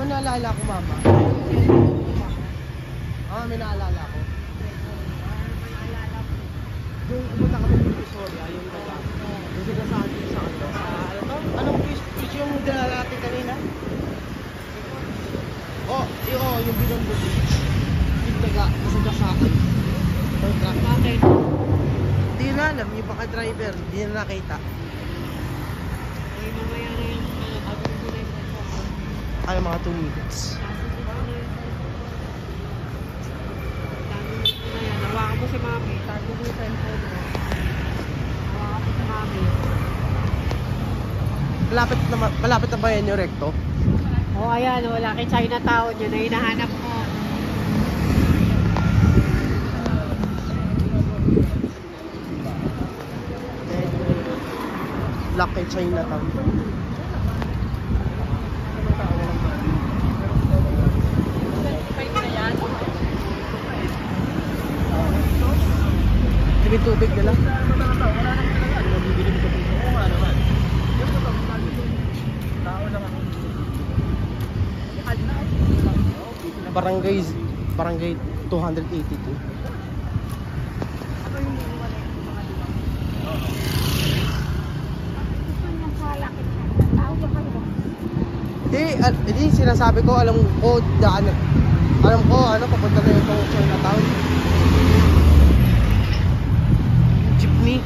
May naalala ko, mama. May naalala ko. Yung pumunta kami ng Visoria, yung taga. Yung taga sa atin sa ano. Ano to? Anong fish yung dinala natin kanina? Yung Binondo Beach. Yung taga, nasa sa akin. Bakit? Hindi na alam, yung baka driver, hindi na nakita. Ay, mamaya na yung agad ko na yung Kaya mga 2 minutes. Hawakan mo si Mami. Tago mo yung cellphone mo. Hawakan mo si Mami. Malapit na ba yan yung recto? Ayan. Wala kay Chinatown. Yun na hinahanap mo. Lock kay Chinatown. Tubig nila. Barangay 282. Hindi sinasabi ko, alam ko papunta na yung Chinatown. Jeepney.